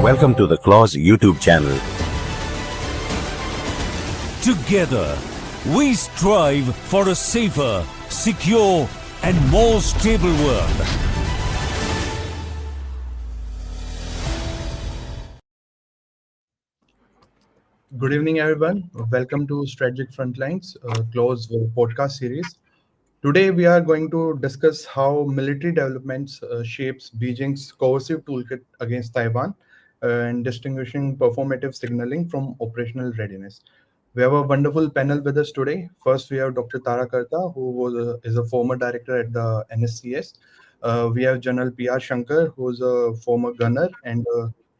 Welcome to the Clause YouTube channel. Together, we strive for a safer, secure, and more stable world. Good evening, everyone. Welcome to Strategic Frontlines, close podcast series. Today, we are going to discuss how military developments shapes Beijing's coercive toolkit against Taiwan and distinguishing performative signaling from operational readiness. We have a wonderful panel with us today. First, we have Dr. Tara Kartha, who is a former director at the NSCS. We have General P.R. Shankar, who is a former gunner and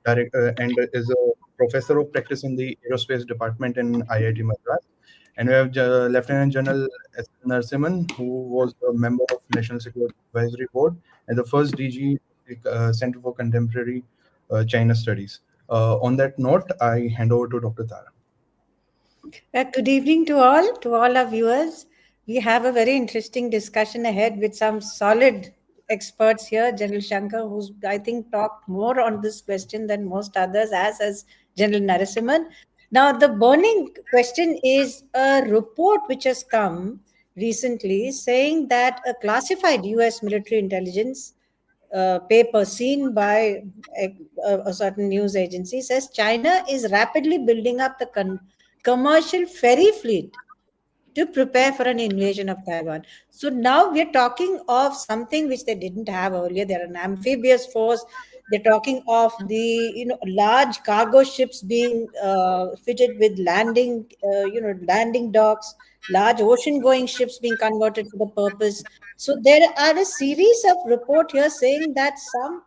director and is a professor of practice in the aerospace department in IIT Madras. And we have Lieutenant General S. Narasimhan, who was a member of National Security Advisory Board and the first DG Center for Contemporary China Studies. On that note, I hand over to Dr. Tara. Good evening to all our viewers. We have a very interesting discussion ahead with some solid experts here. General Shankar, who's I think talked more on this question than most others, as General Narasimhan. Now, the burning question is a report which has come recently saying that a classified US military intelligence paper seen by a certain news agency says China is rapidly building up the commercial ferry fleet to prepare for an invasion of Taiwan. So now we're talking of something which they didn't have earlier. They're an amphibious force. They're talking of the large cargo ships being fitted with landing docks, large ocean-going ships being converted for the purpose. So there are a series of report here saying that some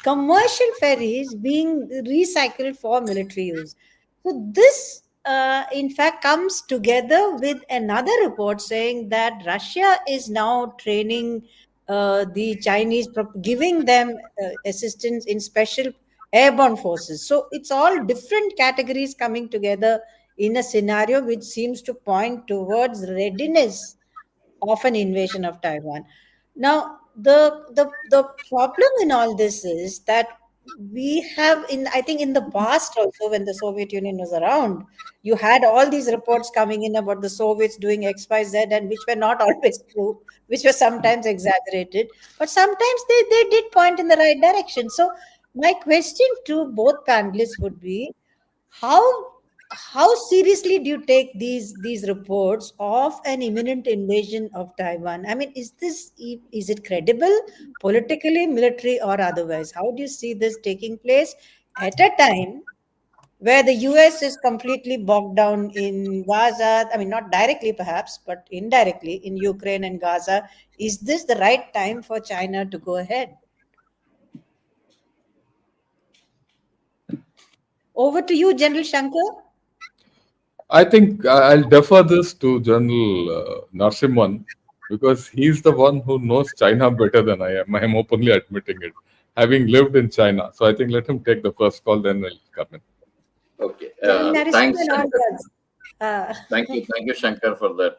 commercial ferries being recycled for military use. So this, in fact, comes together with another report saying that Russia is now training the Chinese, giving them assistance in special airborne forces. So it's all different categories coming together in a scenario which seems to point towards readiness of an invasion of Taiwan. Now, the problem in all this is that we have I think in the past also, when the Soviet Union was around, you had all these reports coming in about the Soviets doing XYZ, and which were not always true, which were sometimes exaggerated, but sometimes they did point in the right direction. So my question to both panelists would be, how how seriously do you take these reports of an imminent invasion of Taiwan? I mean, is it credible politically, military, or otherwise? How do you see this taking place at a time where the US is completely bogged down in Gaza? I mean, not directly perhaps, but indirectly in Ukraine and Gaza. Is this the right time for China to go ahead? Over to you, General Shankar. I think I'll defer this to General Narasimhan because he's the one who knows China better than I am. I am openly admitting it, having lived in China. So I think let him take the first call, then we'll come in. Okay. Thanks. Thank you, Shankar, for that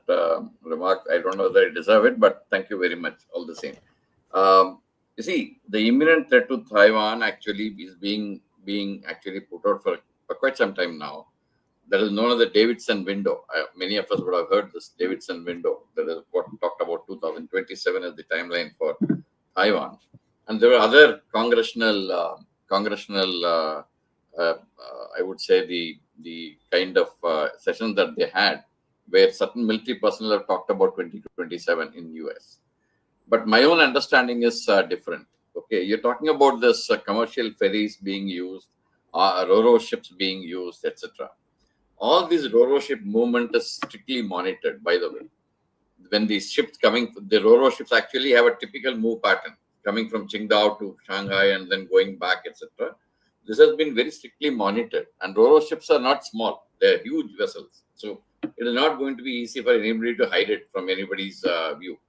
remark. I don't know whether I deserve it, but thank you very much, all the same. You see, the imminent threat to Taiwan actually is being actually put out for quite some time now. That is known as the Davidson window. Many of us would have heard this Davidson window. That is what talked about 2027 as the timeline for Taiwan. And there were other congressional, I would say the kind of sessions that they had, where certain military personnel have talked about 2027 in US. But my own understanding is different. Okay, you're talking about this commercial ferries being used, ro-ro ships being used, etc. All these ro-ro ship movement is strictly monitored, by the way. When these ships the ro-ro ships actually have a typical move pattern, coming from Qingdao to Shanghai and then going back, etc. This has been very strictly monitored. And ro-ro ships are not small. They're huge vessels. So it is not going to be easy for anybody to hide it from anybody's view.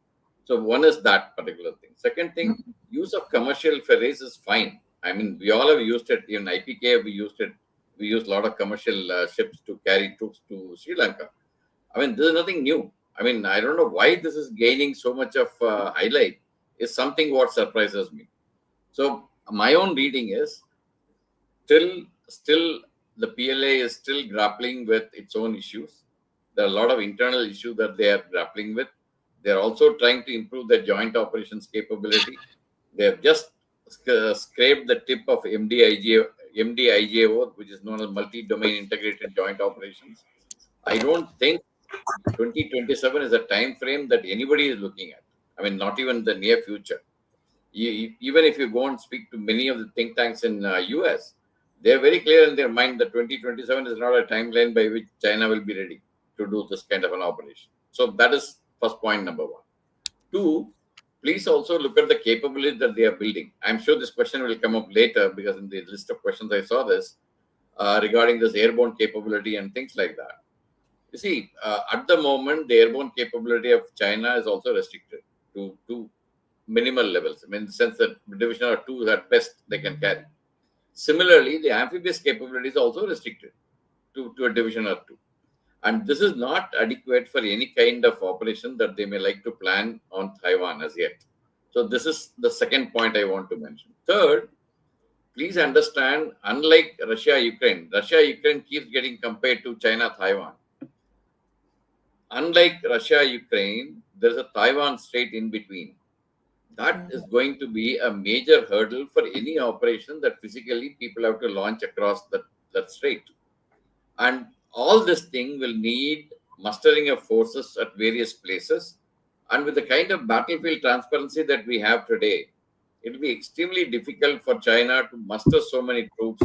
So one is that particular thing. Second thing, use of commercial ferries is fine. I mean, we all have used it. In IPK, we used it. We used a lot of commercial ships to carry troops to Sri Lanka. I mean, this is nothing new. I mean, I don't know why this is gaining so much of highlight. Is something what surprises me. So my own reading is, still the PLA is still grappling with its own issues. There are a lot of internal issues that they are grappling with. They are also trying to improve their joint operations capability. They have just scraped the tip of MDIGO, which is known as multi-domain integrated joint operations. I don't think 2027 is a time frame that anybody is looking at. I mean, not even the near future. Even if you go and speak to many of the think tanks in US, they are very clear in their mind that 2027 is not a timeline by which China will be ready to do this kind of an operation. So that is first point number one. Two, please also look at the capabilities that they are building. I'm sure this question will come up later because in the list of questions I saw this regarding this airborne capability and things like that. You see, at the moment, the airborne capability of China is also restricted to minimal levels. I mean, in the sense that division or two at best they can carry. Similarly, the amphibious capability is also restricted to a division or two. And this is not adequate for any kind of operation that they may like to plan on Taiwan as yet. So this is the second point I want to mention. Third, please understand, unlike Russia-Ukraine keeps getting compared to China-Taiwan. Unlike Russia-Ukraine, there is a Taiwan Strait in between. That is going to be a major hurdle for any operation that physically people have to launch across that strait. And all this thing will need mustering of forces at various places. And with the kind of battlefield transparency that we have today, it will be extremely difficult for China to muster so many troops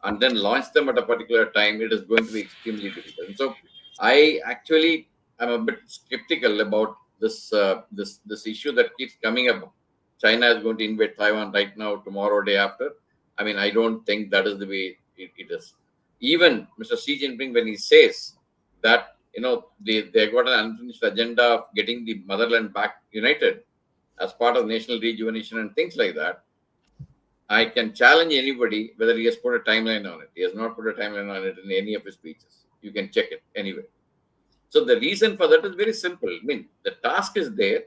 and then launch them at a particular time. It is going to be extremely difficult. And so I actually am a bit skeptical about this issue that keeps coming up. China is going to invade Taiwan right now, tomorrow, day after. I mean, I don't think that is the way it is. Even Mr. Xi Jinping, when he says that, they got an unfinished agenda of getting the motherland back united as part of national rejuvenation and things like that, I can challenge anybody whether he has put a timeline on it. He has not put a timeline on it in any of his speeches. You can check it anyway. So the reason for that is very simple. I mean, the task is there.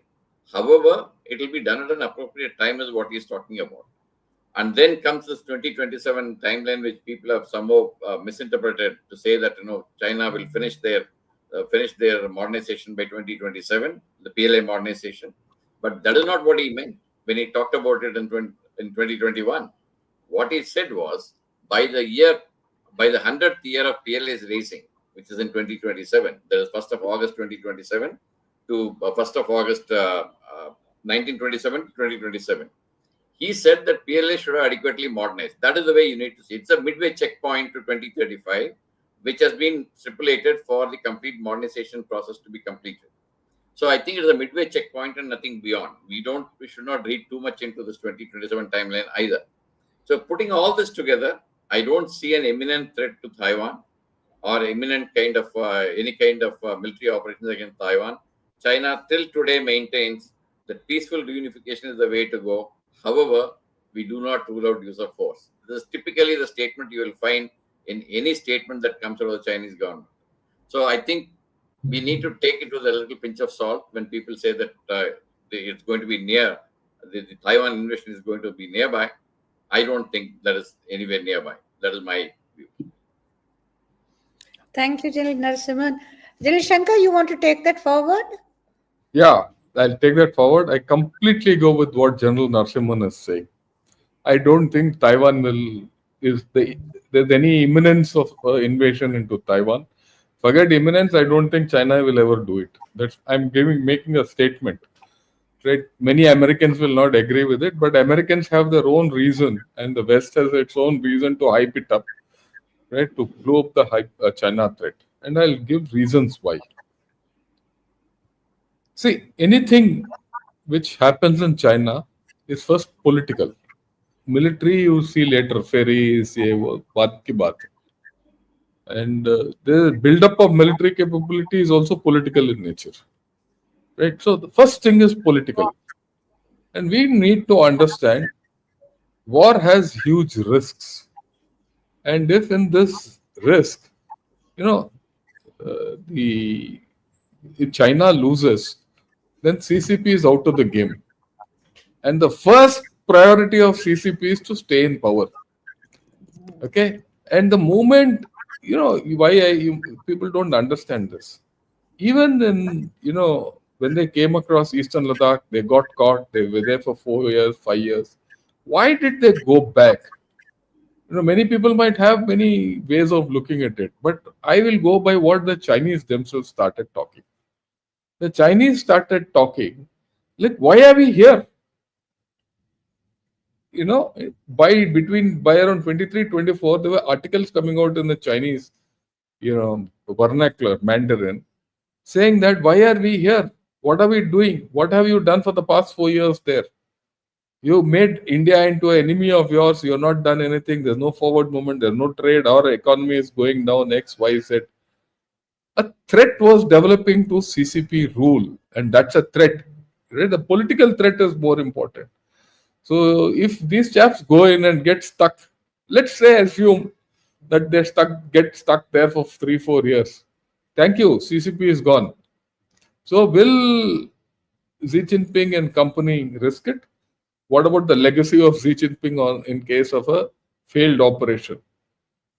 However, it will be done at an appropriate time is what he is talking about. And then comes this 2027 timeline, which people have somehow misinterpreted to say that, China will finish their modernization by 2027, the PLA modernization. But that is not what he meant when he talked about it in 2021. What he said was by the 100th year of PLA's raising, which is in 2027, that is 1st of August 2027 to 1st of August 1927 to 2027. He said that PLA should have adequately modernized. That is the way you need to see it. It's a midway checkpoint to 2035, which has been stipulated for the complete modernization process to be completed. So I think it is a midway checkpoint and nothing beyond. We should not read too much into this 2027 timeline either. So putting all this together, I don't see an imminent threat to Taiwan or imminent kind of any kind of military operations against Taiwan. China till today maintains that peaceful reunification is the way to go. However, we do not rule out use of force. This is typically the statement you will find in any statement that comes out of the Chinese government. So I think we need to take it with a little pinch of salt when people say that it's going to be near, the Taiwan invasion is going to be nearby. I don't think that is anywhere nearby. That is my view. Thank you, General Narasimhan. General Shankar, you want to take that forward? Yeah, I'll take that forward. I completely go with what General Narasimhan is saying. I don't think Taiwan there's any imminence of invasion into Taiwan. Forget imminence, I don't think China will ever do it. I'm making a statement. Right? Many Americans will not agree with it, but Americans have their own reason, and the West has its own reason to hype it up, right? To blow up the China threat. And I'll give reasons why. See, anything which happens in China is first political. Military, you see later, ferries, baat ki baat. And the build-up of military capability is also political in nature. Right? So the first thing is political. And we need to understand war has huge risks. And if in this risk, if China loses, then CCP is out of the game. And the first priority of CCP is to stay in power. Okay, and the moment, people don't understand this. Even in, when they came across Eastern Ladakh, they got caught. They were there for 4 years, 5 years. Why did they go back? Many people might have many ways of looking at it, but I will go by what the Chinese themselves started talking. The Chinese started talking, like, why are we here? By around 23, 24, there were articles coming out in the Chinese, vernacular, Mandarin, saying that why are we here? What are we doing? What have you done for the past 4 years there? You made India into an enemy of yours. You're not done anything. There's no forward movement. There's no trade. Our economy is going down X, Y, Z. A threat was developing to CCP rule, and that's a threat. Right? The political threat is more important. So if these chaps go in and get stuck, let's say assume that they get stuck there for 3-4 years. Thank you, CCP is gone. So will Xi Jinping and company risk it? What about the legacy of Xi Jinping in case of a failed operation?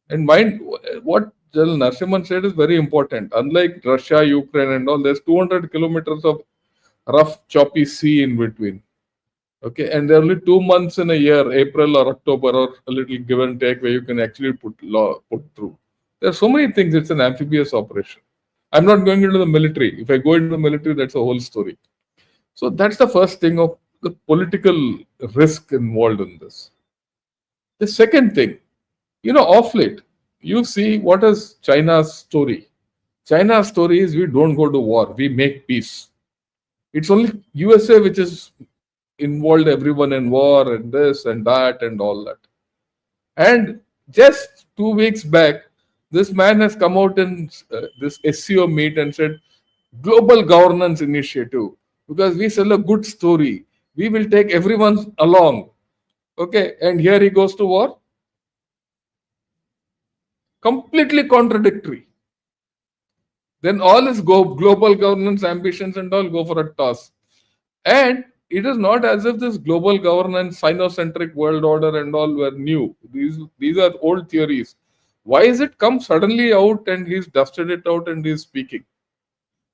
And mind what General Narasimhan said is very important. Unlike Russia, Ukraine, and all, there's 200 kilometers of rough, choppy sea in between. Okay, and there are only 2 months in a year, April or October, or a little give and take, where you can actually put through. There are so many things. It's an amphibious operation. I'm not going into the military. If I go into the military, that's a whole story. So that's the first thing of the political risk involved in this. The second thing, off late, you see what is China's story. China's story is we don't go to war, we make peace. It's only USA which is involved everyone in war and this and that and all that. And just 2 weeks back, this man has come out in this SCO meet and said, global governance initiative, because we sell a good story. We will take everyone along. Okay, and here he goes to war. Completely contradictory. Then all his global governance ambitions and all go for a toss. And it is not as if this global governance, Sinocentric world order and all were new. These are old theories. Why is it come suddenly out and he's dusted it out and he's speaking?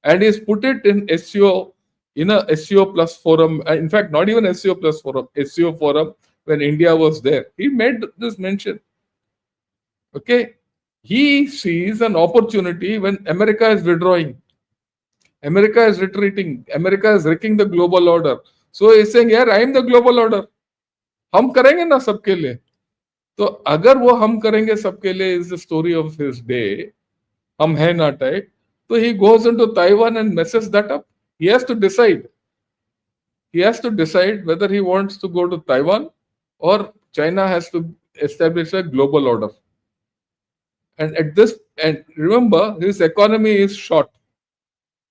And he's put it in SCO, in a SCO plus forum. In fact, not even SCO plus forum, SCO forum when India was there. He made this mention. Okay. He sees an opportunity when America is withdrawing. America is retreating. America is wrecking the global order. So he's saying, यार, I am the global order. हम करेंगे ना सबके लिए. तो अगर वो हम करेंगे सबके लिए is the story of his day. हम है ना type. So he goes into Taiwan and messes that up. He has to decide. He has to decide whether he wants to go to Taiwan or China has to establish a global order. And remember, his economy is short.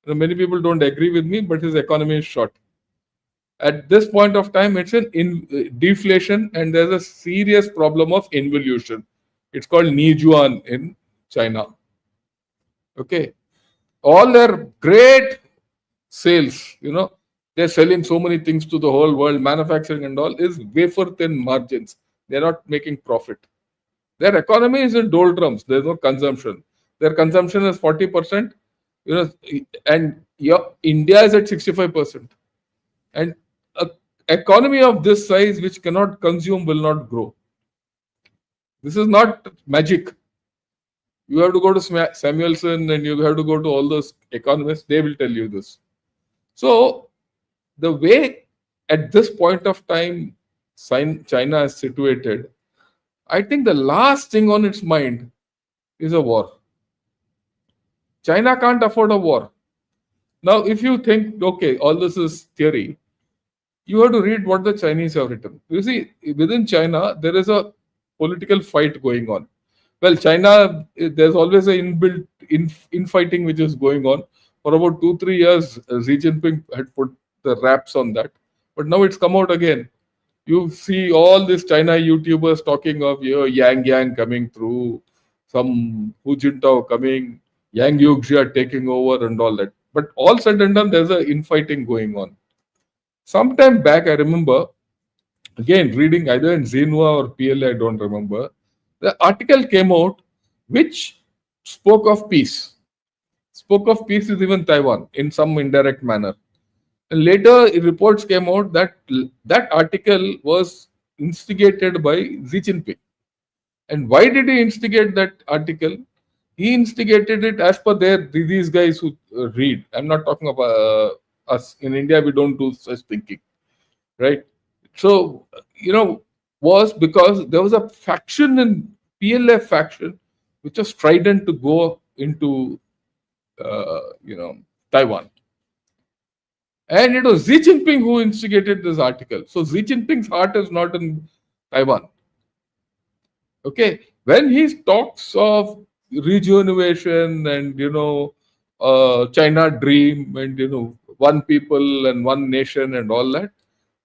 Many people don't agree with me, but his economy is short. At this point of time, it's in deflation and there's a serious problem of involution. It's called Nijuan in China. Okay. All their great sales, they're selling so many things to the whole world, manufacturing and all, is wafer thin margins. They're not making profit. Their economy is in doldrums. There's no consumption. Their consumption is 40%, and India is at 65%. And an economy of this size which cannot consume will not grow. This is not magic. You have to go to Samuelson and you have to go to all those economists. They will tell you this. So the way at this point of time China is situated, I think the last thing on its mind is a war. China can't afford a war. Now, if you think, okay, all this is theory, you have to read what the Chinese have written. You see, within China, there is a political fight going on. Well, China, there's always an inbuilt infighting which is going on. For about 2-3 years, Xi Jinping had put the wraps on that. But now it's come out again. You see all these China YouTubers talking of Yang coming through, some Hu Jintao coming, Yang Yuxia taking over and all that. But all said and done, there's an infighting going on. Sometime back, I remember, again, reading either in Xinhua or PLA, I don't remember, The article came out which spoke of peace. Spoke of peace with even Taiwan in some indirect manner. And later, reports came out that that article was instigated by Xi Jinping. And why did he instigate that article? He instigated it as per these guys who read. I'm not talking about us. In India, we don't do such thinking, right? So, was because there was a faction in PLF faction which was strident to go into, Taiwan. And it was Xi Jinping who instigated this article. So Xi Jinping's heart is not in Taiwan. Okay, when he talks of rejuvenation and China dream and one people and one nation and all that,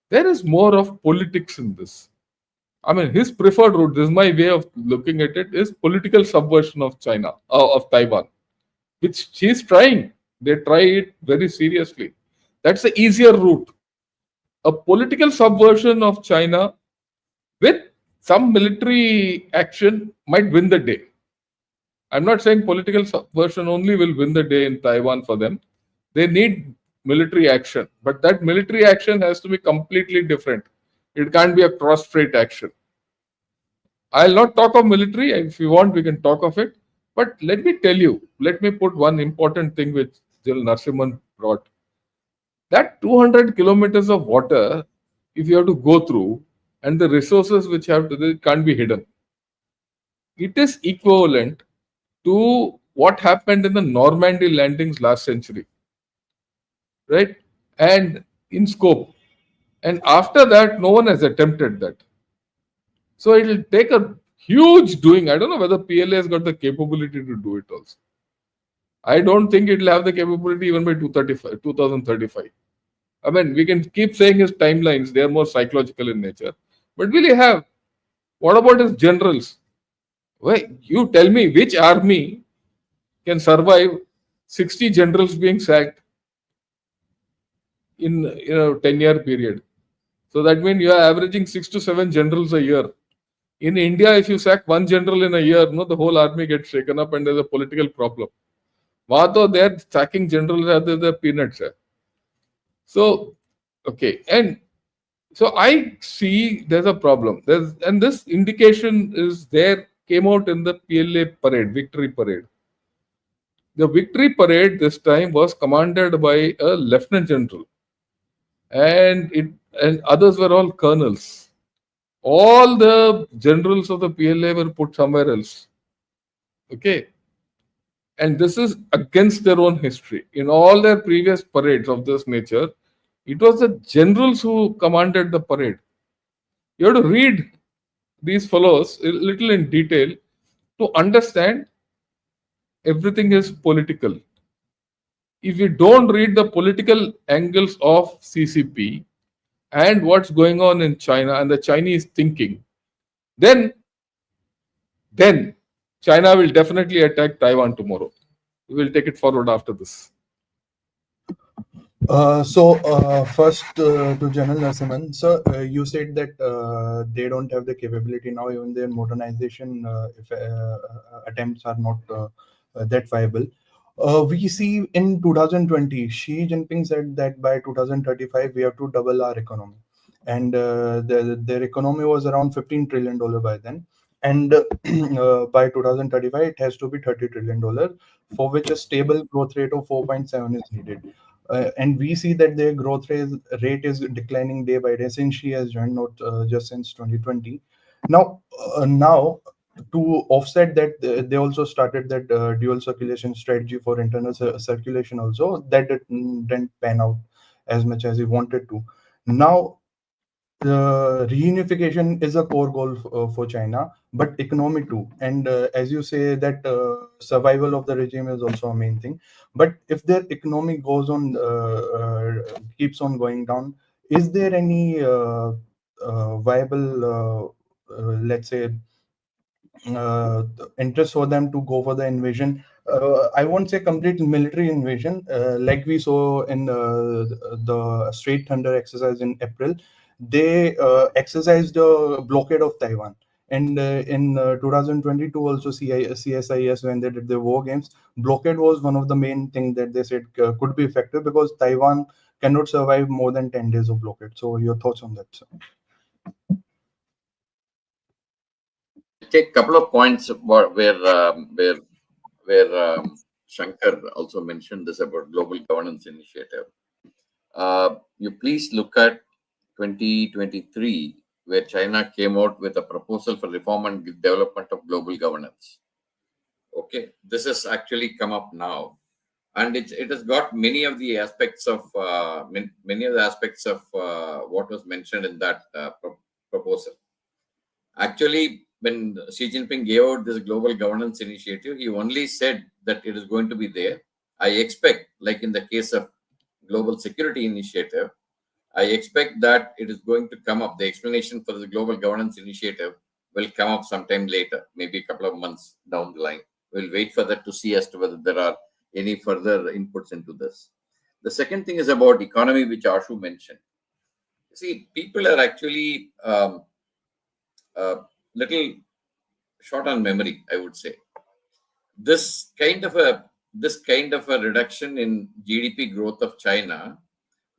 there is more of politics in this. I mean, his preferred route, this is my way of looking at it, is political subversion of China, of Taiwan, which he's trying. They try it very seriously. That's the easier route. A political subversion of China with some military action might win the day. I'm not saying political subversion only will win the day in Taiwan for them. They need military action, but that military action has to be completely different. It can't be a cross-strait action. I'll not talk of military. If you want, we can talk of it. But let me tell you, let me put one important thing which General Narasimhan brought. That 200 kilometers of water, if you have to go through, and the resources which can't be hidden. It is equivalent to what happened in the Normandy landings last century, right? And in scope. And after that, no one has attempted that. So it will take a huge doing. I don't know whether PLA has got the capability to do it also. I don't think it will have the capability even by 2035. I mean, we can keep saying his timelines, they are more psychological in nature. But will he have? What about his generals? Well, you tell me which army can survive 60 generals being sacked in a 10-year period. So that means you are averaging 6 to 7 generals a year. In India, if you sack one general in a year, the whole army gets shaken up and there's a political problem. Vato, they are sacking generals as the peanuts. So, okay. And so I see there's a problem. And this indication came out in the PLA parade, victory parade. The victory parade this time was commanded by a lieutenant general, and others were all colonels. All the generals of the PLA were put somewhere else. Okay. And this is against their own history. In all their previous parades of this nature, it was the generals who commanded the parade. You have to read these fellows a little in detail to understand everything is political. If you don't read the political angles of CCP and what's going on in China and the Chinese thinking, then China will definitely attack Taiwan tomorrow. We will take it forward after this. First to General Narasimhan, sir, you said that they don't have the capability now, even their modernization attempts are not that viable. We see in 2020, Xi Jinping said that by 2035, we have to double our economy. And their economy was around $15 trillion by then. And by 2035, it has to be $30 trillion, for which a stable growth rate of 4.7 is needed. And we see that their growth rate is declining day by day since she has joined, not just since 2020. Now, to offset that, they also started that dual circulation strategy for internal circulation also. That didn't pan out as much as he wanted to. Now, reunification is a core goal for China, but economy too. And as you say, that survival of the regime is also a main thing. But if their economy goes on, keeps on going down, is there any viable, let's say, interest for them to go for the invasion? I won't say complete military invasion, like we saw in the Straight Thunder exercise in April. They exercised a blockade of Taiwan, And in 2022 also CSIS, when they did the war games, blockade was one of the main things that they said could be effective, because Taiwan cannot survive more than 10 days of blockade. So your thoughts on that, sir? Take a couple of points where Shankar also mentioned this about global governance initiative. You please look at 2023, where China came out with a proposal for reform and development of global governance. Okay, this has actually come up now, and it has got many of the aspects of what was mentioned in that proposal. Actually, when Xi Jinping gave out this global governance initiative, he only said that it is going to be there. I expect, like in the case of global security initiative, I expect that it is going to come up. The explanation for the global governance initiative will come up sometime later, maybe a couple of months down the line. We'll wait for that to see as to whether there are any further inputs into this. The second thing is about economy, which ASHU mentioned. See, people are actually little short on memory, I would say. This kind of a reduction in GDP growth of China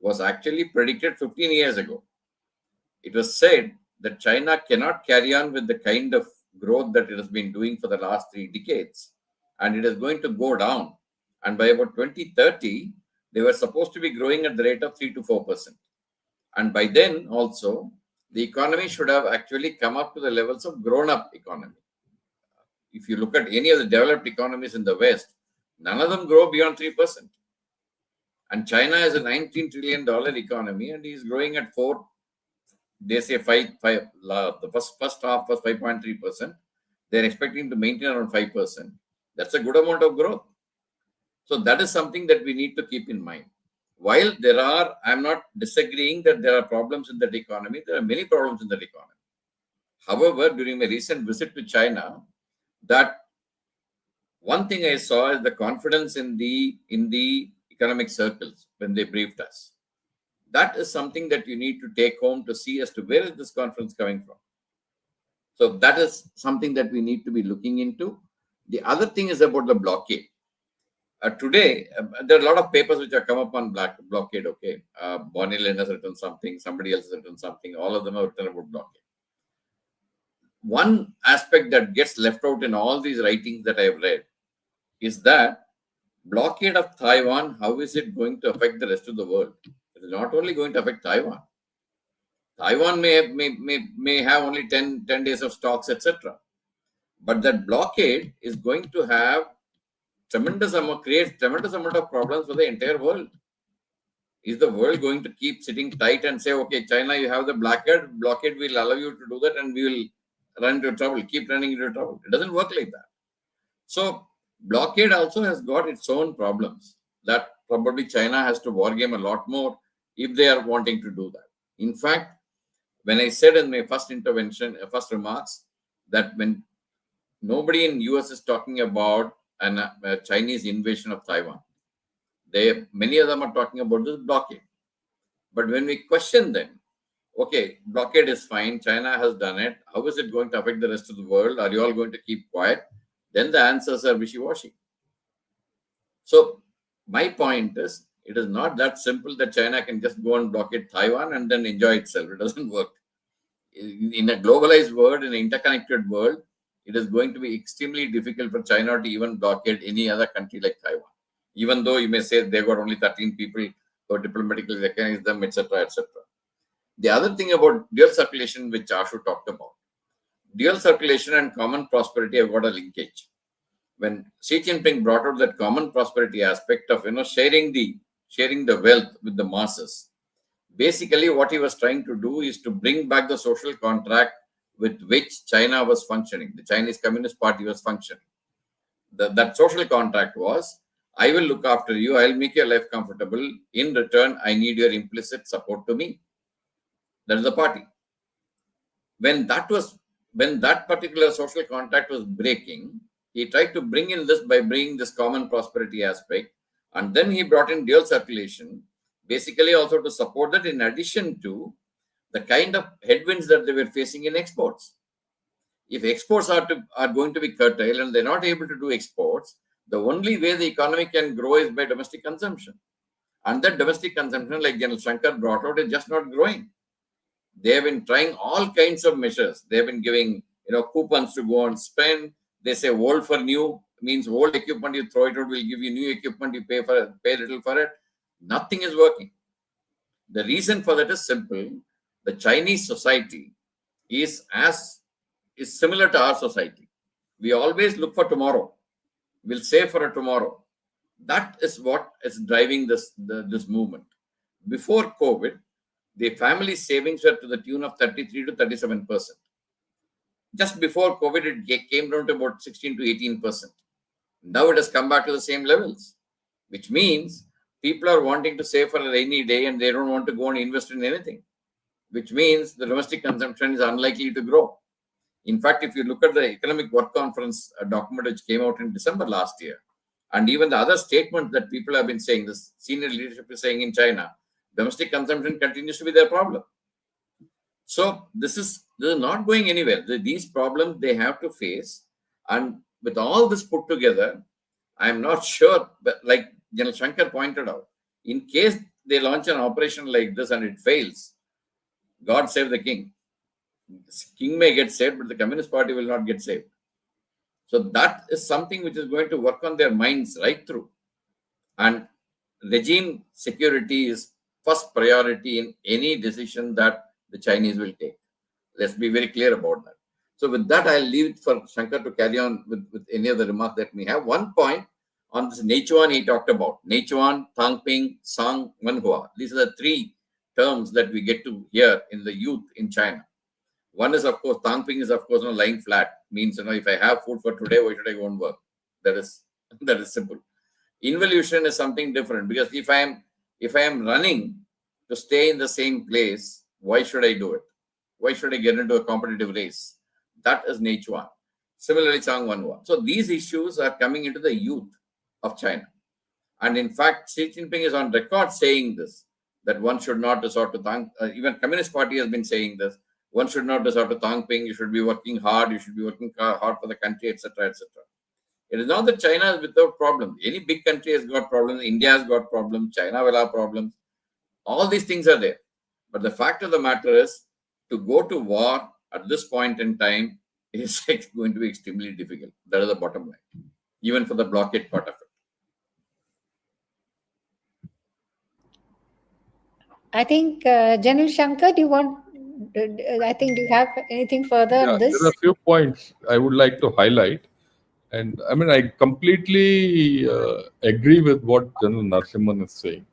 was actually predicted 15 years ago. It was said that China cannot carry on with the kind of growth that it has been doing for the last 3 decades, and it is going to go down. And by about 2030, they were supposed to be growing at the rate of 3 to 4%. And by then also, the economy should have actually come up to the levels of grown-up economy. If you look at any of the developed economies in the West, none of them grow beyond 3%. And China is a $19 trillion economy, and is growing at 4. They say 5. The first half was 5.3%. They're expecting to maintain around 5%. That's a good amount of growth. So that is something that we need to keep in mind. While I'm not disagreeing that there are problems in that economy. There are many problems in that economy. However, during my recent visit to China, that one thing I saw is the confidence in the economic circles when they briefed us. That is something that you need to take home to see as to where is this confidence coming from. So that is something that we need to be looking into. The other thing is about the blockade. Today, there are a lot of papers which have come up on blockade. Okay, Bonnie Lynn has written something, somebody else has written something. All of them have written about blockade. One aspect that gets left out in all these writings that I have read is that blockade of Taiwan, how is it going to affect the rest of the world? It is not only going to affect Taiwan. Taiwan may have only 10 days of stocks, etc. But that blockade is going to have create tremendous amount of problems for the entire world. Is the world going to keep sitting tight and say, okay, China, you have the blockade will allow you to do that, and we will run into trouble, keep running into trouble? It doesn't work like that. So blockade also has got its own problems that probably China has to wargame a lot more if they are wanting to do that. In fact, when I said in my first remarks, that when nobody in US is talking about a Chinese invasion of Taiwan, many of them are talking about this blockade. But when we question them, okay, blockade is fine, China has done it, how is it going to affect the rest of the world? Are you all going to keep quiet? Then the answers are wishy-washy. So my point is, it is not that simple that China can just go and blockade Taiwan and then enjoy itself. It doesn't work. In a globalized world, in an interconnected world, it is going to be extremely difficult for China to even blockade any other country like Taiwan. Even though you may say they've got only 13 people who diplomatically recognize them, etc., etc. The other thing about dual circulation, which Ashu talked about, dual circulation and common prosperity have got a linkage. When Xi Jinping brought out that common prosperity aspect of sharing the wealth with the masses, basically what he was trying to do is to bring back the social contract with which China was functioning. The Chinese Communist Party was functioning. That social contract was, I will look after you, I will make your life comfortable. In return, I need your implicit support to me. That is the party. When that particular social contract was breaking, he tried to bring in this by bringing this common prosperity aspect, and then he brought in dual circulation, basically also to support that, in addition to the kind of headwinds that they were facing in exports. If exports are going to be curtailed and they're not able to do exports, the only way the economy can grow is by domestic consumption. And that domestic consumption, like General Shankar brought out, is just not growing. They have been trying all kinds of measures. They have been giving, coupons to go and spend. They say old for new means old equipment, you throw it out, we'll give you new equipment, you pay little for it. Nothing is working. The reason for that is simple. The Chinese society is similar to our society. We always look for tomorrow. We'll save for a tomorrow. That is what is driving this movement. Before COVID, the family savings were to the tune of 33 to 37%. Just before COVID, it came down to about 16 to 18%. Now it has come back to the same levels, which means people are wanting to save for a rainy day and they don't want to go and invest in anything, which means the domestic consumption is unlikely to grow. In fact, if you look at the Economic Work Conference document which came out in December last year, and even the other statement that people have been saying, the senior leadership is saying in China, domestic consumption continues to be their problem. So this is not going anywhere. These problems they have to face. And with all this put together, I'm not sure, but like General Shankar pointed out, in case they launch an operation like this and it fails, God save the king. King may get saved, but the Communist Party will not get saved. So that is something which is going to work on their minds right through. And regime security is first priority in any decision that the Chinese will take. Let's be very clear about that. So with that, I'll leave it for Shankar to carry on with any other remark that we have. One point on this Neichuan he talked about. Neichuan, Tangping, Sang, Wenhua. These are the three terms that we get to hear in the youth in China. One is, of course, Tangping is, of course, lying flat. Means, if I have food for today, why should I go and work? That is simple. Involution is something different, because if I am running to stay in the same place, why should I do it? Why should I get into a competitive race? That is Neichuan. Similarly, Changwanhua. So these issues are coming into the youth of China. And in fact, Xi Jinping is on record saying this, that one should not resort to even Communist Party has been saying this. One should not resort to Tangping. You should be working hard. You should be working hard for the country, etc., etc. It is not that China is without problems. Any big country has got problems. India has got problems. China will have problems. All these things are there. But the fact of the matter is, to go to war at this point in time is going to be extremely difficult. That is the bottom line, even for the blockade part of it. I think, General Shankar, do you have anything further on this? There are a few points I would like to highlight. And I completely agree with what General Narasimhan is saying.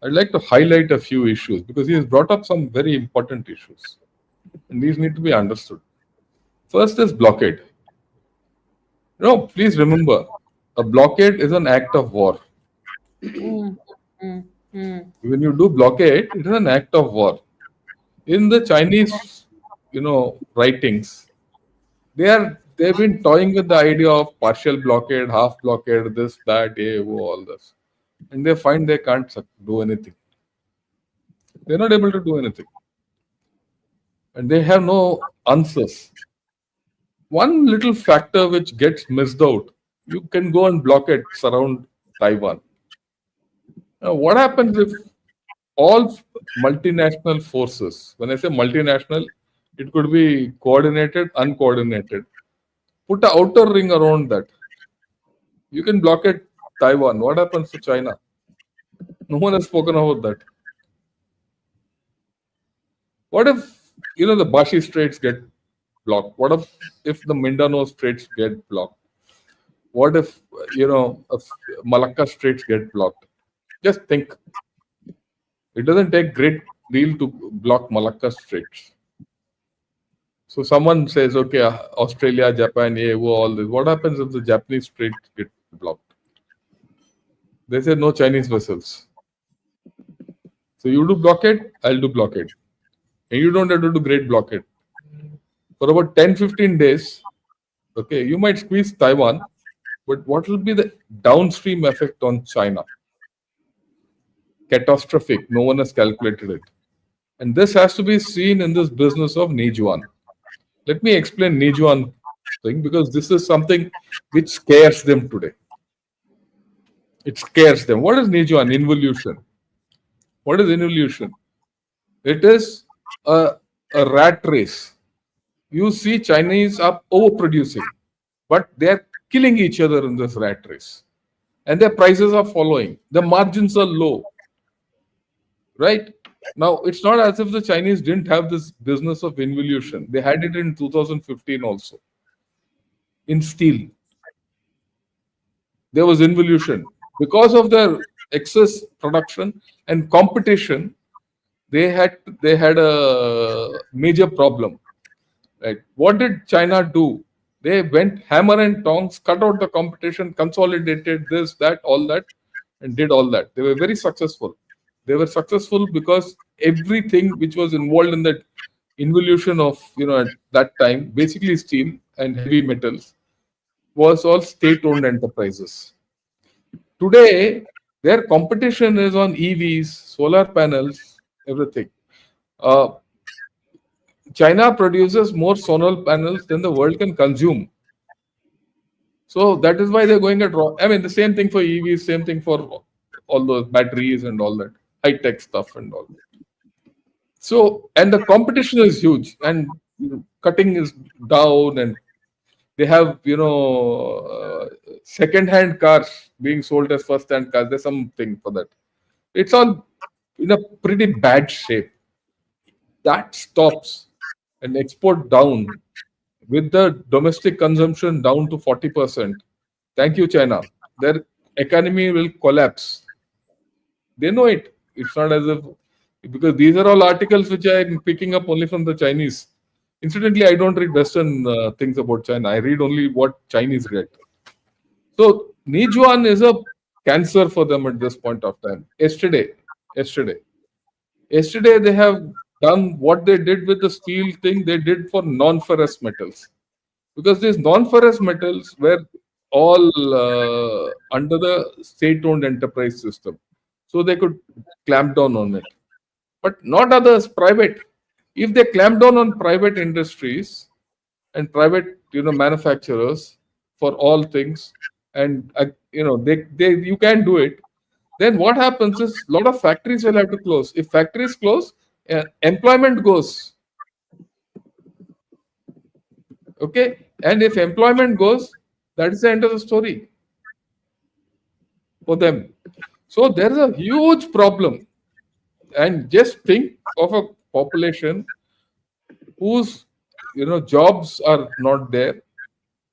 I'd like to highlight a few issues because he has brought up some very important issues. And these need to be understood. First is blockade. Please remember, a blockade is an act of war. When you do blockade, it is an act of war. In the Chinese, writings, they've been toying with the idea of partial blockade, half blockade, this, that, all this. And they find they can't do anything. They're not able to do anything. And they have no answers. One little factor which gets missed out, you can go and blockade, surround Taiwan. Now, what happens if all multinational forces, when I say multinational, it could be coordinated, uncoordinated, put an outer ring around that. You can blockade Taiwan. What happens to China? No one has spoken about that. What if, the Bashi Straits get blocked? What if the Mindanao Straits get blocked? What if, Malacca Straits get blocked? Just think. It doesn't take great deal to block Malacca Straits. So someone says, okay, Australia, Japan, all this. What happens if the Japanese Straits get blocked? They say no Chinese vessels. So you do blockade, I'll do blockade. And you don't have to do great blockade. For about 10-15 days, okay, you might squeeze Taiwan, but what will be the downstream effect on China? Catastrophic. No one has calculated it. And this has to be seen in this business of Neichuan. Let me explain Nijuan thing, because this is something which scares them today. It scares them. What is Nijuan? Involution. What is involution? It is a rat race. You see, Chinese are overproducing, but they are killing each other in this rat race. And their prices are following. The margins are low. Right? Now, it's not as if the Chinese didn't have this business of involution. They had it in 2015 also. In steel, there was involution. Because of their excess production and competition, they had a major problem. Right? What did China do? They went hammer and tongs, cut out the competition, consolidated this, that, all that, and did all that. They were very successful. They were successful because everything which was involved in that involution of, at that time, basically steel and heavy metals, was all state-owned enterprises. Today, their competition is on EVs, solar panels, everything. China produces more solar panels than the world can consume. So that is why they're going at raw. I mean, the same thing for EVs, same thing for all those batteries and all that, high-tech stuff and all. So, and the competition is huge, and cutting is down, and they have, second-hand cars being sold as first-hand cars. There's something for that. It's all in a pretty bad shape. That stops and export down with the domestic consumption down to 40%. Thank you, China. Their economy will collapse. They know it. It's not as if, because these are all articles which I'm picking up only from the Chinese. Incidentally, I don't read Western things about China. I read only what Chinese read. So, Nijuan is a cancer for them at this point of time. Yesterday, they have done what they did with the steel thing, they did for non-ferrous metals. Because these non-ferrous metals were all under the state-owned enterprise system. So they could clamp down on it. But not others, private. If they clamp down on private industries and private, manufacturers for all things, and you can do it, then what happens is a lot of factories will have to close. If factories close, employment goes. Okay, and if employment goes, that is the end of the story for them. So there is a huge problem, and just think of a population whose jobs are not there,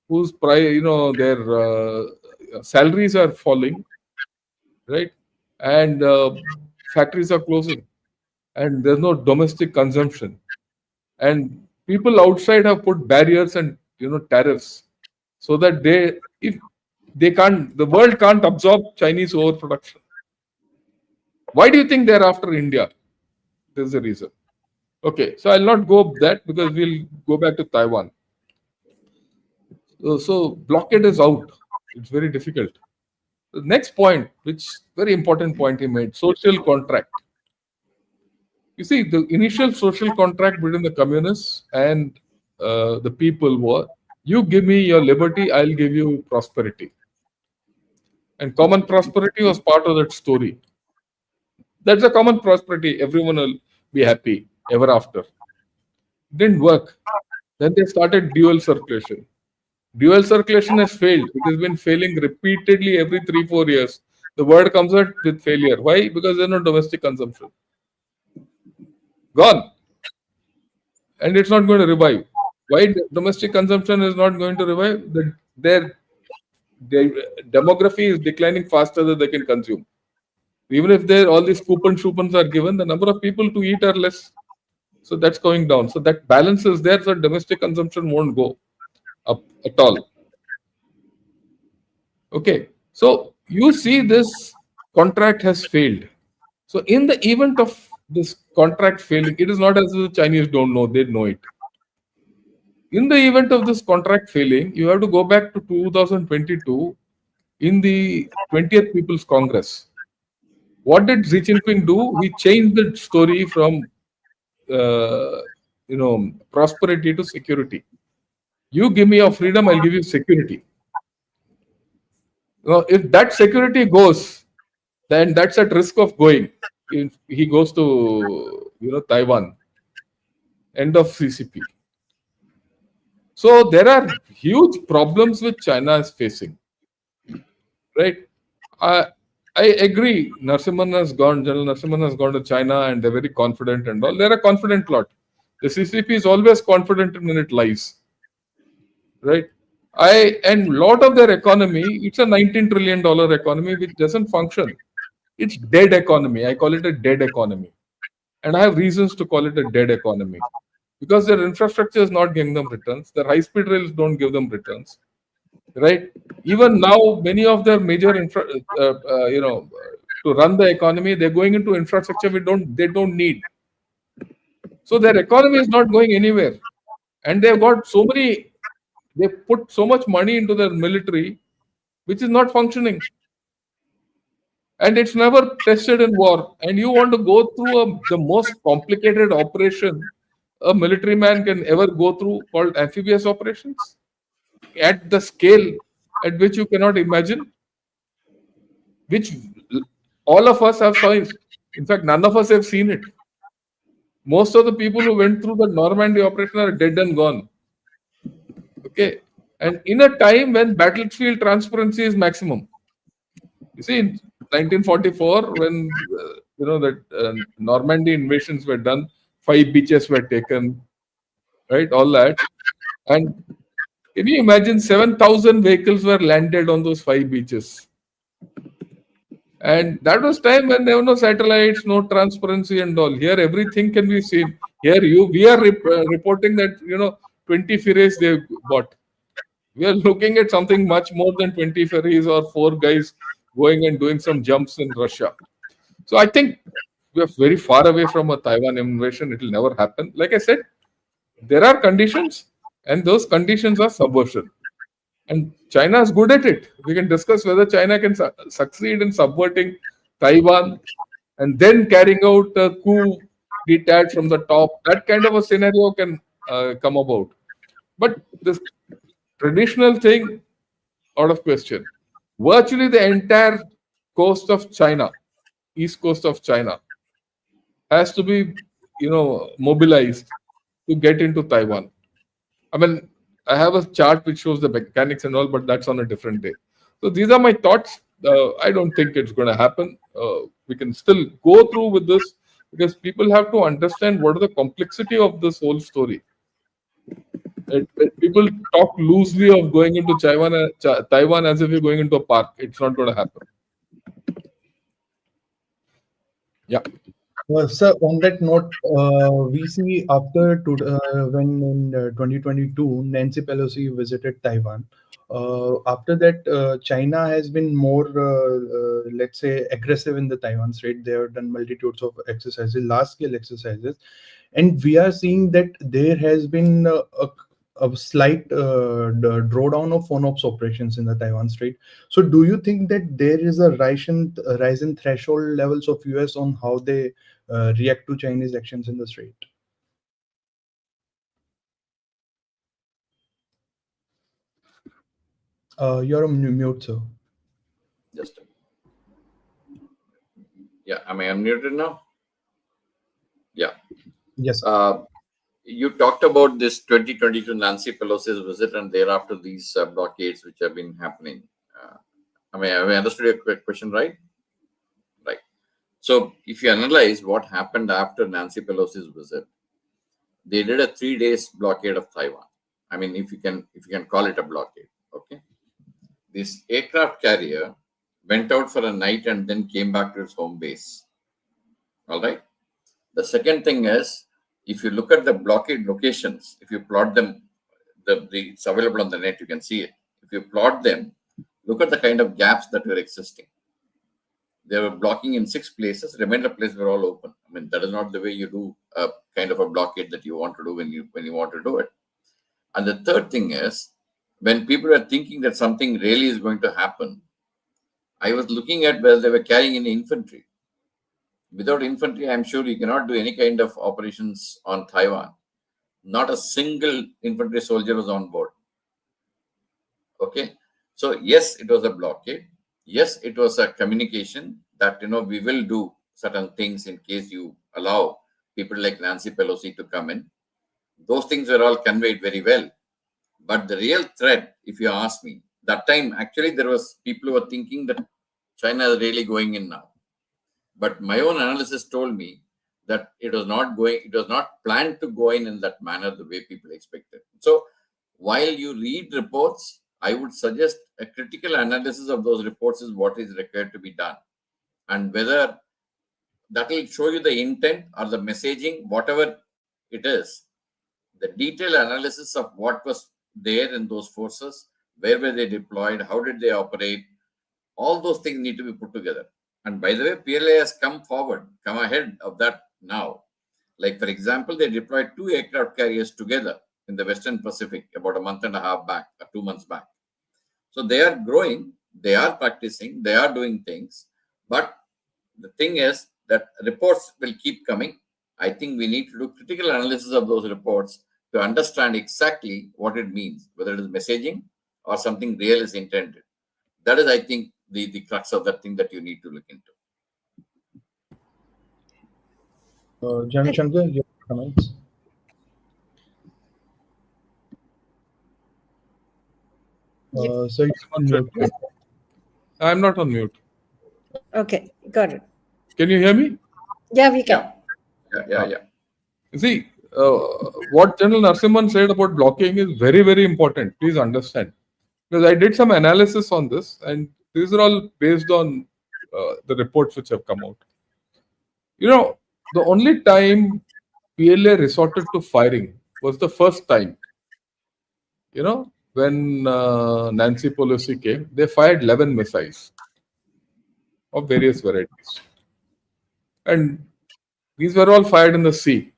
whose their salaries are falling, right, and factories are closing, and there's no domestic consumption, and people outside have put barriers and tariffs so that the world can't absorb Chinese overproduction. Why do you think they're after India? There's a reason. Okay, so I'll not go that, because we'll go back to Taiwan. So blockade is out. It's very difficult. The next point, which very important point he made, social contract. You see, the initial social contract between the communists and the people was, you give me your liberty, I'll give you prosperity. And common prosperity was part of that story. That's a common prosperity. Everyone will be happy ever after. Didn't work. Then they started dual circulation. Dual circulation has failed. It has been failing repeatedly every 3-4 years. The word comes out with failure. Why? Because there's no domestic consumption. Gone. And it's not going to revive. Why domestic consumption is not going to revive? Their demography is declining faster than they can consume. Even if all these coupons are given, the number of people to eat are less. So that's going down. So that balance is there, so domestic consumption won't go up at all. Okay. So you see this contract has failed. So in the event of this contract failing, it is not as if the Chinese don't know, they know it. In the event of this contract failing, you have to go back to 2022 in the 20th People's Congress. What did Xi Jinping do? He changed the story from prosperity to security. You give me your freedom, I'll give you security. Now, if that security goes, then that's at risk of going. If he goes to Taiwan, end of CCP. So there are huge problems which China is facing, right? I agree. General Narasimhan has gone to China and they're very confident and all. They're a confident lot. The CCP is always confident when it lies, right? And lot of their economy, it's a $19 trillion economy which doesn't function. It's dead economy. I call it a dead economy. And I have reasons to call it a dead economy. Because their infrastructure is not giving them returns. Their high-speed rails don't give them returns, right? Even now, many of their major to run the economy, they're going into infrastructure they don't need. So their economy is not going anywhere, and they've got they put so much money into their military, which is not functioning, and it's never tested in war. And you want to go through the most complicated operation a military man can ever go through, called amphibious operations, at the scale at which you cannot imagine, which all of us have seen. In fact, none of us have seen it. Most of the people who went through the Normandy operation are dead and gone. Okay, and in a time when battlefield transparency is maximum. You see, in 1944, when Normandy invasions were done, 5 beaches were taken, right? All that, and can you imagine 7,000 vehicles were landed on those 5 beaches? And that was time when there were no satellites, no transparency and all. Here, everything can be seen. Here, we are reporting that 20 ferries they bought. We are looking at something much more than 20 ferries or 4 guys going and doing some jumps in Russia. So I think we are very far away from a Taiwan invasion. It will never happen. Like I said, there are conditions, and those conditions are subversion. And China is good at it. We can discuss whether China can succeed in subverting Taiwan and then carrying out a coup d'etat from the top. That kind of a scenario can come about. But this traditional thing, out of question. Virtually the entire coast of China, east coast of China, has to be, mobilized to get into Taiwan. I mean, I have a chart which shows the mechanics and all, but that's on a different day. So these are my thoughts. I don't think it's going to happen. We can still go through with this because people have to understand what are the complexity of this whole story. People talk loosely of going into Taiwan as if you're going into a park. It's not going to happen. Yeah. Sir, on that note, we see after when in 2022 Nancy Pelosi visited Taiwan. After that, China has been more, let's say, aggressive in the Taiwan Strait. They have done multitudes of exercises, large-scale exercises, and we are seeing that there has been a slight drawdown of FONOPS operations in the Taiwan Strait. So, do you think that there is a rise in threshold levels of US on how they react to Chinese actions in the Strait? You're on mute, sir. Just yeah, am I unmuted now? Yeah. Yes. You talked about this 2022 Nancy Pelosi's visit and thereafter these blockades which have been happening. Have I understood your question right? Right. So if you analyze what happened after Nancy Pelosi's visit, they did a 3 days blockade of Taiwan. I mean, if you can call it a blockade, okay. This aircraft carrier went out for a night and then came back to its home base. All right. The second thing is, if you look at the blockade locations, if you plot them, it's available on the net, you can see it. If you plot them, look at the kind of gaps that were existing. They were blocking in 6 places, remainder places were all open. I mean, that is not the way you do a kind of a blockade that you want to do when you want to do it. And the third thing is, when people are thinking that something really is going to happen, I was looking at whether they were carrying any infantry. Without infantry, I'm sure you cannot do any kind of operations on Taiwan. Not a single infantry soldier was on board. Okay. So yes, it was a blockade. Yes, it was a communication that, we will do certain things in case you allow people like Nancy Pelosi to come in. Those things were all conveyed very well. But the real threat, if you ask me, that time actually there was people who were thinking that China is really going in now. But my own analysis told me that it was not planned to go in that manner the way people expected. So while you read reports, I would suggest a critical analysis of those reports is what is required to be done. And whether that will show you the intent or the messaging, whatever it is, the detailed analysis of what was there in those forces, where were they deployed, how did they operate, all those things need to be put together. And by the way, PLA has come ahead of that now. Like, for example, they deployed 2 aircraft carriers together in the Western Pacific about a month and a half back, or 2 months back. So they are growing, they are practicing, they are doing things. But the thing is that reports will keep coming. I think we need to do critical analysis of those reports to understand exactly what it means, whether it is messaging or something real is intended. That is, I think, the crux of that thing that you need to look into. General Shankar, your comments? So you're on mute. I'm not on mute. Okay, got it. Can you hear me? Yeah, we can. Yeah. See, what General Narasimhan said about blocking is very, very important. Please understand. Because I did some analysis on this, and these are all based on the reports which have come out. The only time PLA resorted to firing was the first time. When Nancy Pelosi came, they fired 11 missiles of various varieties. And these were all fired in the sea.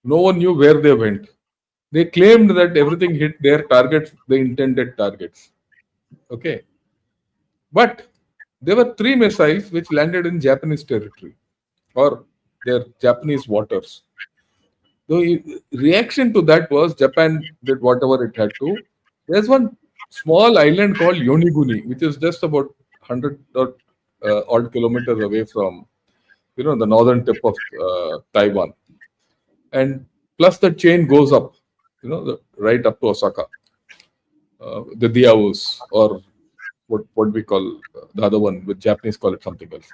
No one knew where they went. They claimed that everything hit their targets, the intended targets. Okay. But there were 3 missiles which landed in Japanese territory or their Japanese waters. The reaction to that was Japan did whatever it had to. There's one small island called Yoniguni, which is just about 100 or odd kilometers away from, the northern tip of Taiwan. And plus the chain goes up, right up to Osaka, the Diaos, or what we call the other one, with Japanese call it something else.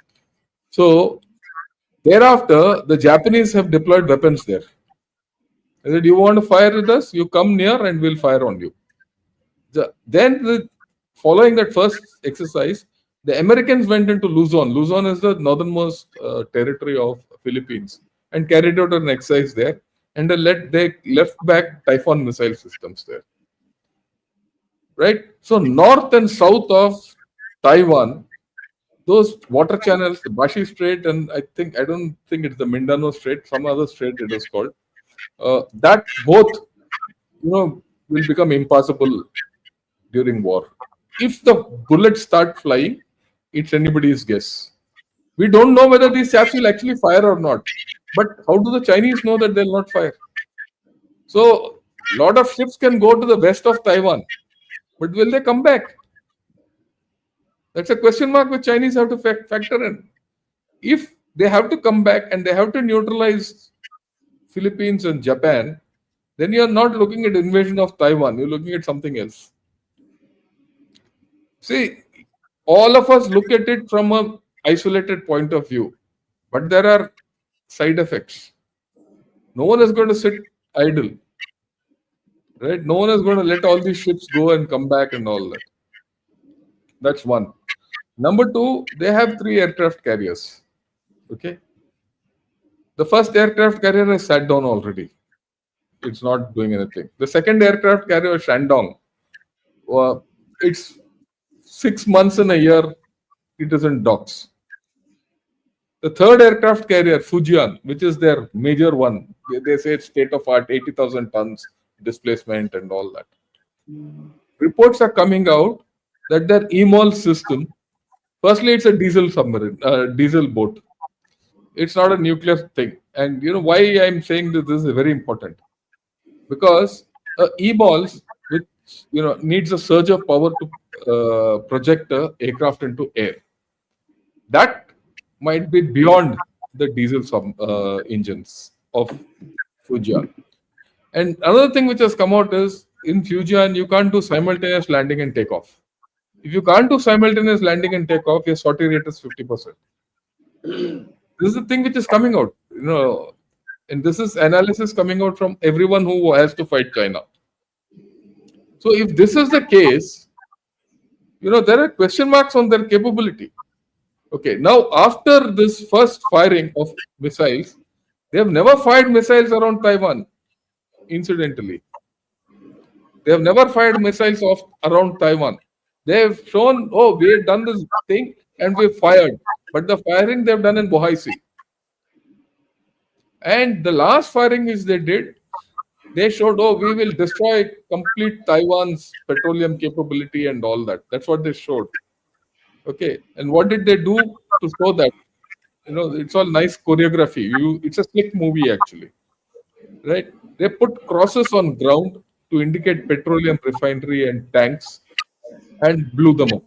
So thereafter, the Japanese have deployed weapons there. They said, you want to fire with us? You come near and we'll fire on you. Then, following that first exercise, the Americans went into Luzon. Luzon is the northernmost territory of Philippines, and carried out an exercise there. And they left back Typhoon missile systems there. Right? So north and south of Taiwan, those water channels, the Bashi Strait, and I don't think it's the Mindanao Strait, some other strait it is called, that both, will become impassable during war. If the bullets start flying, it's anybody's guess. We don't know whether these chaps will actually fire or not. But how do the Chinese know that they'll not fire? So, a lot of ships can go to the west of Taiwan. But will they come back? That's a question mark which Chinese have to factor in. If they have to come back and they have to neutralize Philippines and Japan, then you are not looking at invasion of Taiwan. You're looking at something else. See, all of us look at it from an isolated point of view. But there are side effects. No one is going to sit idle. Right? No one is going to let all these ships go and come back and all that. That's one. Number 2, they have 3 aircraft carriers. Okay. The first aircraft carrier has sat down already. It's not doing anything. The second aircraft carrier, Shandong, it's 6 months in a year, it is in docks. The third aircraft carrier, Fujian, which is their major one, they say it's state of art, 80,000 tons displacement and all that. Reports are coming out that their EMOL system, firstly, it's a diesel submarine, diesel boat. It's not a nuclear thing. And why I'm saying this is very important. Because EMOLs, needs a surge of power to project a aircraft into air. That might be beyond the diesel engines of Fujian. And another thing which has come out is in Fujian, you can't do simultaneous landing and takeoff. If you can't do simultaneous landing and takeoff, your sortie rate is 50%. This is the thing which is coming out, and this is analysis coming out from everyone who has to fight China. So if this is the case, there are question marks on their capability. Okay, now after this first firing of missiles, they have never fired missiles around Taiwan, incidentally. They have never fired missiles around Taiwan. They have shown, we have done this thing and we fired. But the firing they have done in Bohai Sea. And the last firing which they did, they showed, we will destroy complete Taiwan's petroleum capability and all that. That's what they showed. Okay, and what did they do to show that? It's all nice choreography. It's a slick movie actually, right? They put crosses on ground to indicate petroleum refinery and tanks, and blew them up.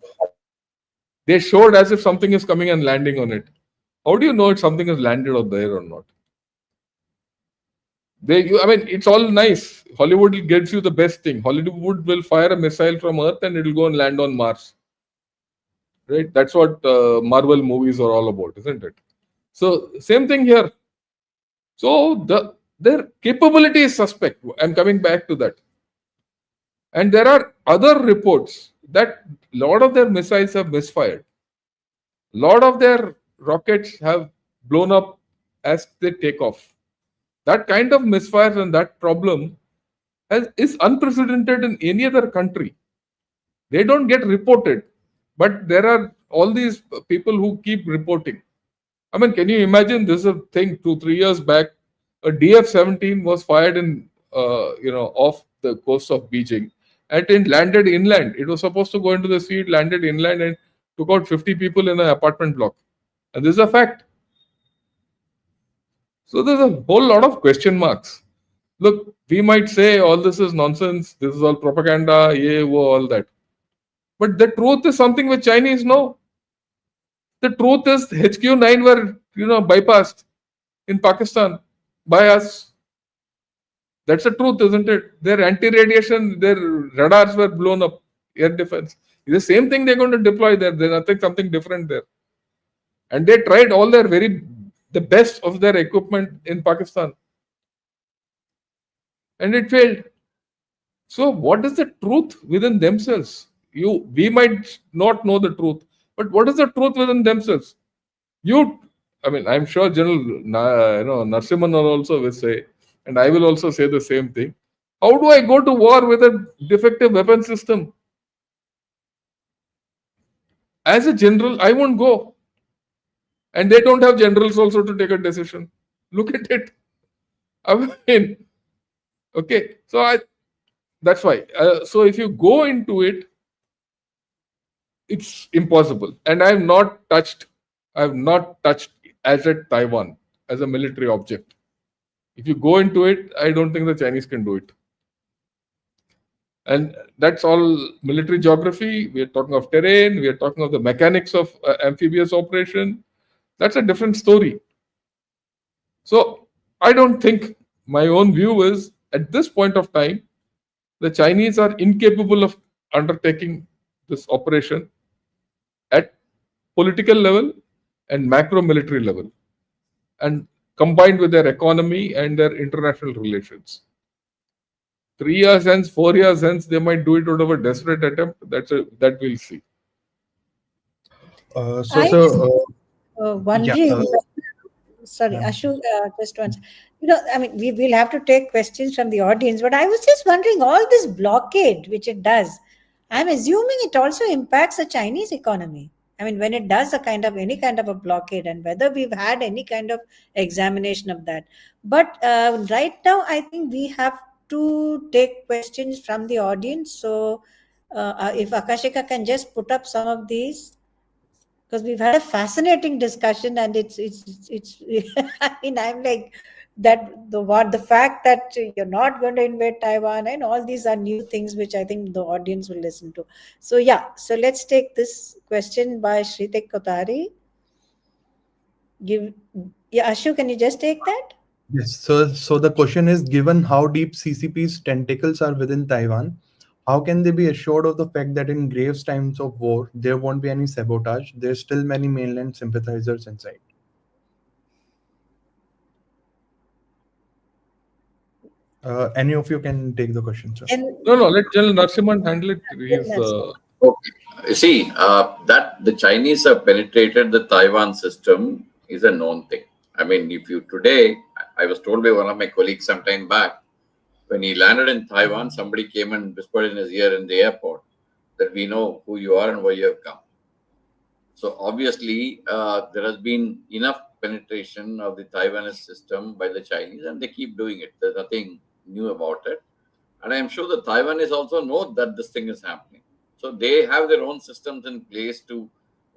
They showed as if something is coming and landing on it. How do you know if something has landed on there or not? It's all nice. Hollywood gives you the best thing. Hollywood will fire a missile from Earth and it will go and land on Mars. Right? That's what Marvel movies are all about, isn't it? So same thing here. So their capability is suspect. I'm coming back to that. And there are other reports that a lot of their missiles have misfired. A lot of their rockets have blown up as they take off. That kind of misfires and that problem is unprecedented in any other country. They don't get reported, but there are all these people who keep reporting. Can you imagine this is a thing 2-3 years back? A DF-17 was fired off the coast of Beijing, and it landed inland. It was supposed to go into the sea, it landed inland and took out 50 people in an apartment block. And this is a fact. So there's a whole lot of question marks. Look, we might say all this is nonsense, this is all propaganda, all that. But the truth is something which Chinese know. The truth is HQ-9 were, bypassed in Pakistan by us. That's the truth, isn't it? Their anti-radiation, their radars were blown up, air defense. It's the same thing they're going to deploy there. There's something different there. And they tried all the best of their equipment in Pakistan. And it failed. So what is the truth within themselves? We might not know the truth, but what is the truth within themselves? I'm sure General Narasimhan also will say, and I will also say the same thing. How do I go to war with a defective weapon system? As a general, I won't go. And they don't have generals also to take a decision. Look at it. Okay. So that's why. So if you go into it, it's impossible. And I have not touched as at Taiwan as a military object. If you go into it, I don't think the Chinese can do it. And that's all military geography. We are talking of terrain. We are talking of the mechanics of amphibious operation. That's a different story. So I don't think, my own view is, at this point of time, the Chinese are incapable of undertaking this operation at political level and macro military level, and combined with their economy and their international relations. 3 years hence, 4 years hence, they might do it out of a desperate attempt. That we'll see. Wondering. Sorry, Ashu, just once. We will have to take questions from the audience, but I was just wondering, all this blockade, which it does, I'm assuming it also impacts the Chinese economy. When it does any kind of a blockade, and whether we've had any kind of examination of that. But right now, I think we have to take questions from the audience. So if Akashika can just put up some of these, because we've had a fascinating discussion, and it's I'm like that the fact that you're not going to invade Taiwan, and all these are new things which I think the audience will listen to. So yeah, so let's take this question by Shritik Kotari. Ashu, can you just take that? Yes. So the question is, given how deep CCP's tentacles are within Taiwan, how can they be assured of the fact that in grave times of war, there won't be any sabotage? There's still many mainland sympathizers inside. Any of you can take the question, sir. No, let General Narasimhan handle it. He's Okay. You see, that the Chinese have penetrated the Taiwan system is a known thing. I mean, if you today, I was told by one of my colleagues some time back, when he landed in Taiwan, somebody came and whispered in his ear in the airport that we know who you are and why you have come. So obviously, there has been enough penetration of the Taiwanese system by the Chinese, and they keep doing it. There's nothing new about it. And I'm sure the Taiwanese also know that this thing is happening. So they have their own systems in place to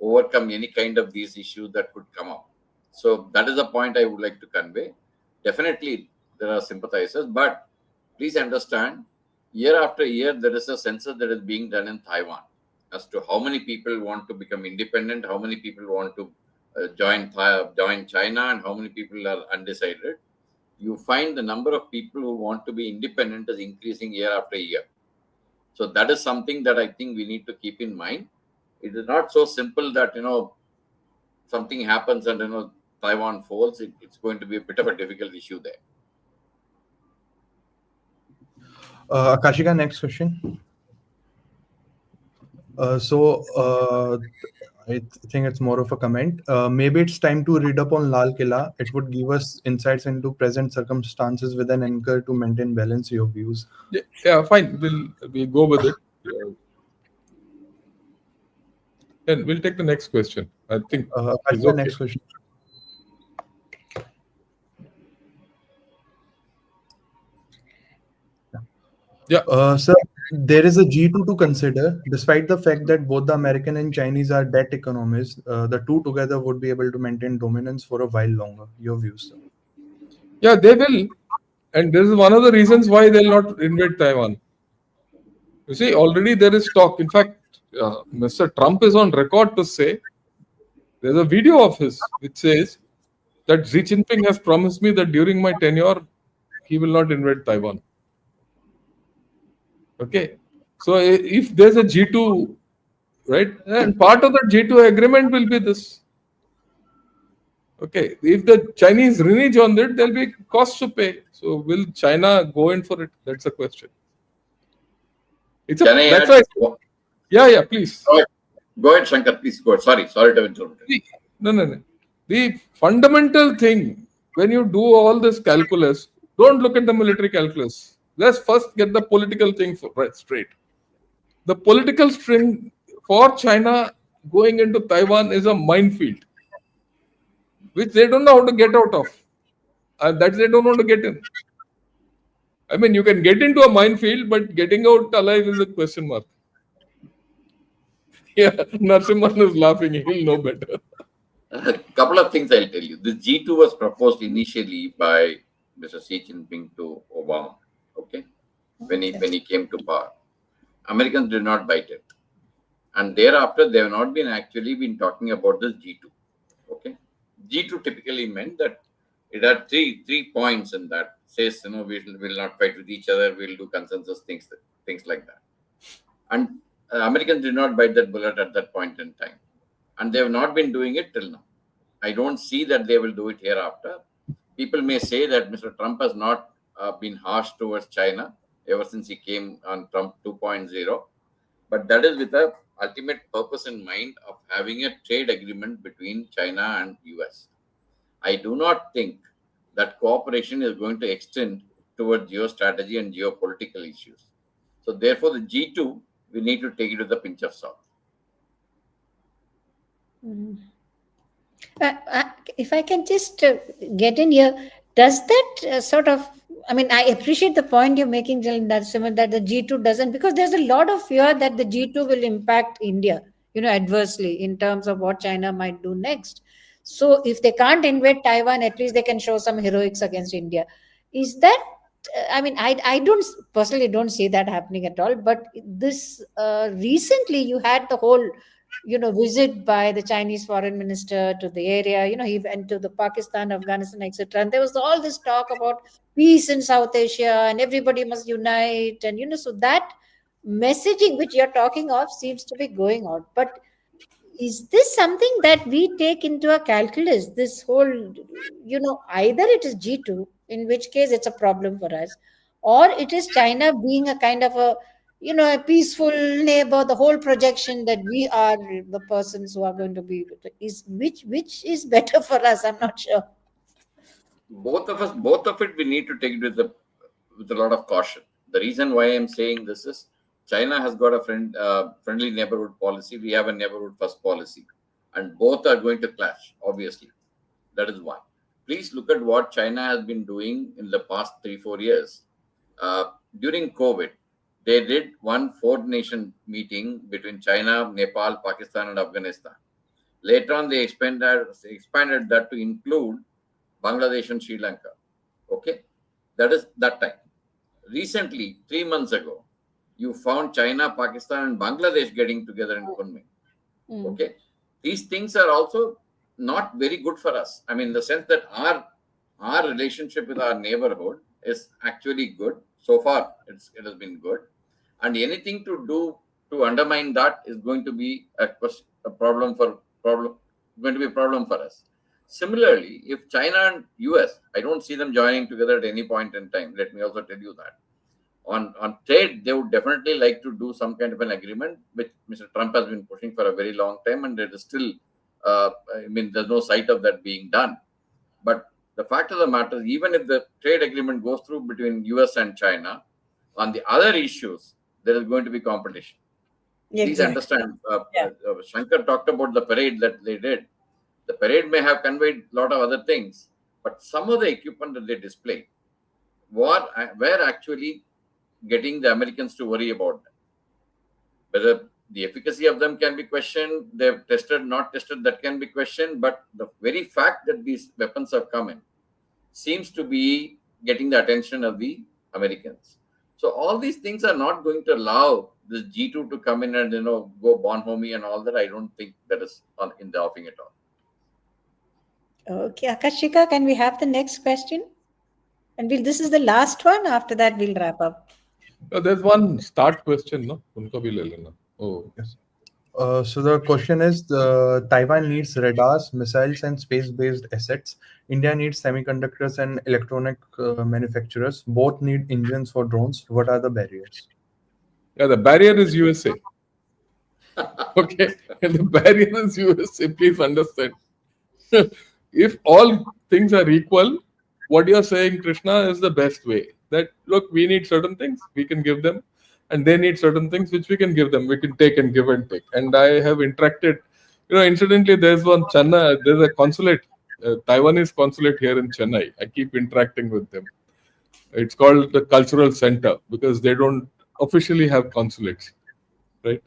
overcome any kind of these issues that could come up. So that is the point I would like to convey. Definitely, there are sympathizers, but please understand, year after year, there is a census that is being done in Taiwan as to how many people want to become independent, how many people want to join China, and how many people are undecided. You find the number of people who want to be independent is increasing year after year. So that is something that I think we need to keep in mind. It is not so simple that, something happens and, Taiwan falls. It's going to be a bit of a difficult issue there. Akashika, next question. I think it's more of a comment. Maybe it's time to read up on Lal Killa. It would give us insights into present circumstances with an anchor to maintain balance. Your views. yeah, fine. We'll go with it. And we'll take the next question. I think. Akashika, okay. next question. Yeah. Sir, there is a G2 to consider. Despite the fact that both the American and Chinese are debt economies, the two together would be able to maintain dominance for a while longer. Your views, sir? Yeah, they will. And this is one of the reasons why they'll not invade Taiwan. You see, already there is talk. In fact, Mr. Trump is on record to say, there's a video of his which says that Xi Jinping has promised me that during my tenure, he will not invade Taiwan. Okay. So if there's a G2, right, and part of the G2 agreement will be this. Okay. If the Chinese renege on it, there'll be costs to pay. So will China go in for it? That's a question. Yeah, please. Go ahead, Shankar. Please go ahead. Sorry to interrupt. No. The fundamental thing, when you do all this calculus, don't look at the military calculus. Let's first get the political thing straight. The political string for China going into Taiwan is a minefield, which they don't know how to get out of. That they don't want to get in. I mean, you can get into a minefield, but getting out alive is a question mark. Yeah, Narasimhan is laughing. He'll know better. A couple of things I'll tell you. The G2 was proposed initially by Mr. Xi Jinping to Obama. Okay, when he came to power, Americans did not bite it, and thereafter they have not actually been talking about this G2. Okay, G2 typically meant that it had three points in that. Says, we will not fight with each other. We'll do consensus things like that. And Americans did not bite that bullet at that point in time, and they have not been doing it till now. I don't see that they will do it hereafter. People may say that Mr. Trump has not been harsh towards China ever since he came on Trump 2.0, but that is with the ultimate purpose in mind of having a trade agreement between China and US. I do not think that cooperation is going to extend towards geostrategy and geopolitical issues. So therefore, the G2, we need to take it with a pinch of salt. If I can just get in here, does that I appreciate the point you're making, Narasimhan, that the G2 doesn't, because there's a lot of fear that the G2 will impact India, adversely in terms of what China might do next. So if they can't invade Taiwan, at least they can show some heroics against India. Is that, I mean, I don't personally don't see that happening at all. But this recently you had the whole, visit by the Chinese foreign minister to the area. He went to the Pakistan, Afghanistan, etc. And there was all this talk about peace in South Asia and everybody must unite. And, so that messaging which you're talking of seems to be going out. But is this something that we take into a calculus? This whole, either it is G2, in which case it's a problem for us, or it is China being a kind of a peaceful neighbor, the whole projection that we are the persons who are going to be, is which is better for us? I'm not sure. Both of it, we need to take it with a lot of caution. The reason why I'm saying this is China has got a friendly neighborhood policy. We have a neighborhood first policy, and both are going to clash, obviously. That is one. Please look at what China has been doing in the past 3-4 years. During COVID, they did one 4-nation meeting between China, Nepal, Pakistan, and Afghanistan. Later on, they expanded that to include Bangladesh and Sri Lanka. Okay, that is that time. Recently, 3 months ago, you found China, Pakistan, and Bangladesh getting together in Kunming. Okay, these things are also not very good for us. I mean, in the sense that our relationship with our neighborhood is actually good. So far, it has been good, and anything to undermine that is going to be a problem for us. Similarly, if China and US, I don't see them joining together at any point in time. Let me also tell you that. On trade, they would definitely like to do some kind of an agreement, which Mr. Trump has been pushing for a very long time, and it is still, there's no sight of that being done. But the fact of the matter is, even if the trade agreement goes through between US and China, on the other issues, there is going to be competition. Exactly. Please understand, Shankar talked about the parade that they did. The parade may have conveyed a lot of other things, but some of the equipment that they displayed were actually getting the Americans to worry about them. Whether the efficacy of them can be questioned, they've tested, not tested, that can be questioned, but the very fact that these weapons have come in seems to be getting the attention of the Americans. So all these things are not going to allow this G2 to come in and go bonhomie and all that. I don't think that is in the offing at all. Okay, Akashika, can we have the next question? And this is the last one. After that, we'll wrap up. There's one start question, no? Oh, yes. So the question is, Taiwan needs radars, missiles, and space-based assets. India needs semiconductors and electronic manufacturers. Both need engines for drones. What are the barriers? Yeah, the barrier is USA. Okay, and the barrier is USA. Please understand. If all things are equal, what you're saying, Krishna, is the best way. That, look, we need certain things, we can give them, and they need certain things which we can give them. We can take and give and take. And I have interacted, incidentally, there's a consulate, Taiwanese consulate here in Chennai. I keep interacting with them. It's called the Cultural Center because they don't officially have consulates, right?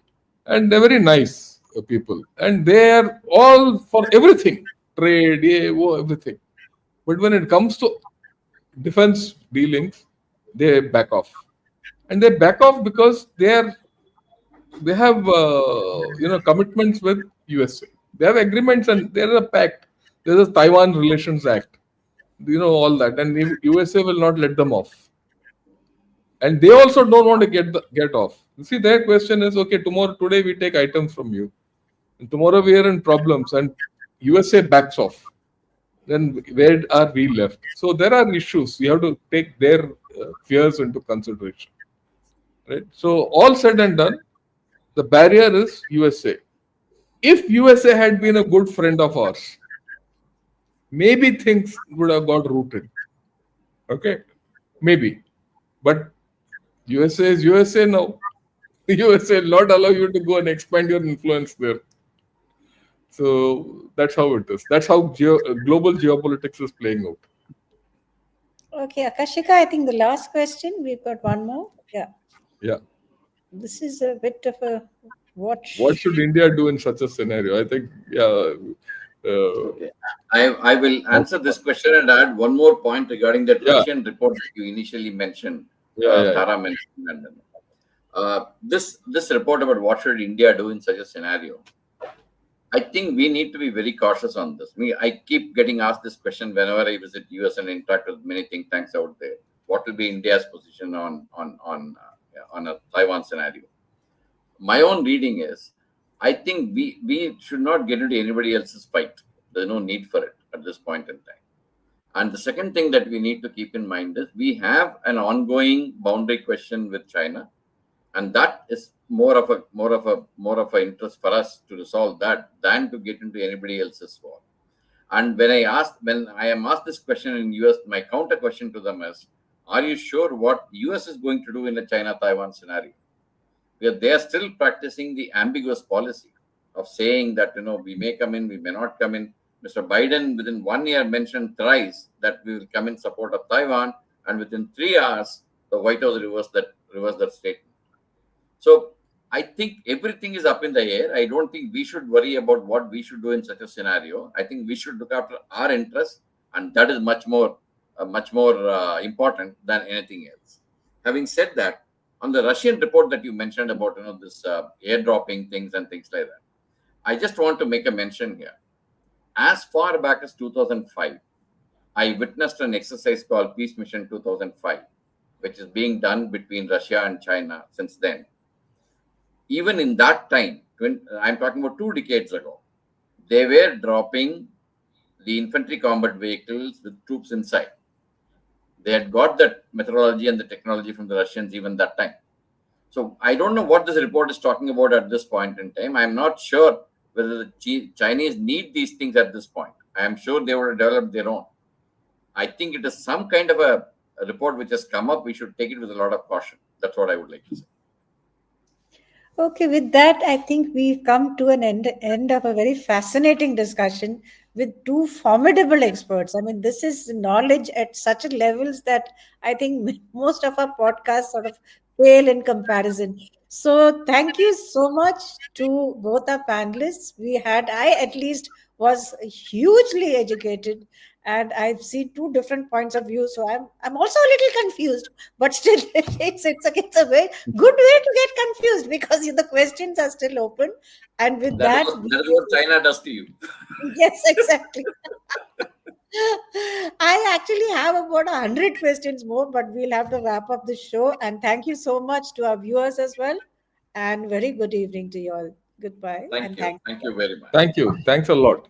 And they're very nice people. And they are all for everything, trade, everything. But when it comes to defense dealings, they back off. And they back off because they have commitments with USA. They have agreements and there is a pact. There's a Taiwan Relations Act. All that. And USA will not let them off. And they also don't want to get off. You see, their question is, okay, today we take items from you. And tomorrow we are in problems and USA backs off. Then where are we left? So there are issues. You have to take their fears into consideration. Right? So all said and done, the barrier is USA. If USA had been a good friend of ours, maybe things would have got rooted. Okay? Maybe. But USA is USA now. USA will not allow you to go and expand your influence there. So that's how it is. That's how global geopolitics is playing out. Okay, Akashika, I think the last question, we've got one more. Yeah. This is a bit of a what should India do in such a scenario? I think, Okay. I will answer this question and add one more point regarding that Yeah. Russian report that you initially mentioned. Yeah. Tara mentioned. And, this report about what should India do in such a scenario. I think we need to be very cautious on this. I keep getting asked this question whenever I visit US and interact with many think tanks out there. What will be India's position on a Taiwan scenario? My own reading is, I think we should not get into anybody else's fight. There's no need for it at this point in time. And the second thing that we need to keep in mind is we have an ongoing boundary question with China, and that is more of a interest for us to resolve that than to get into anybody else's war. And when I am asked this question in US, my counter question to them is, are you sure what US is going to do in a China-Taiwan scenario? Because they are still practicing the ambiguous policy of saying that, we may come in, we may not come in. Mr. Biden within 1 year mentioned thrice that we will come in support of Taiwan, and within 3 hours, the White House reversed that statement. So I think everything is up in the air. I don't think we should worry about what we should do in such a scenario. I think we should look after our interests, and that is much more important than anything else. Having said that, on the Russian report that you mentioned about this airdropping things and things like that, I just want to make a mention here. As far back as 2005, I witnessed an exercise called Peace Mission 2005, which is being done between Russia and China since then. Even in that time, I'm talking about 2 decades ago, they were dropping the infantry combat vehicles with troops inside. They had got that methodology and the technology from the Russians even that time. So I don't know what this report is talking about at this point in time. I'm not sure whether the Chinese need these things at this point. I am sure they would have developed their own. I think it is some kind of a report which has come up. We should take it with a lot of caution. That's what I would like to say. Okay, with that, I think we've come to an end of a very fascinating discussion with 2 formidable experts. I mean, this is knowledge at such levels that I think most of our podcasts sort of pale in comparison. So thank you so much to both our panelists. I at least was hugely educated, and I've seen 2 different points of view. So I'm also a little confused, but still it's a very good way to get confused because the questions are still open. And with that, that is what China does to you. Yes, exactly. I actually have about 100 questions more, but we'll have to wrap up the show. And thank you so much to our viewers as well. And very good evening to you all. Goodbye. Thank you. Thank you very much. Thank you. Thanks a lot.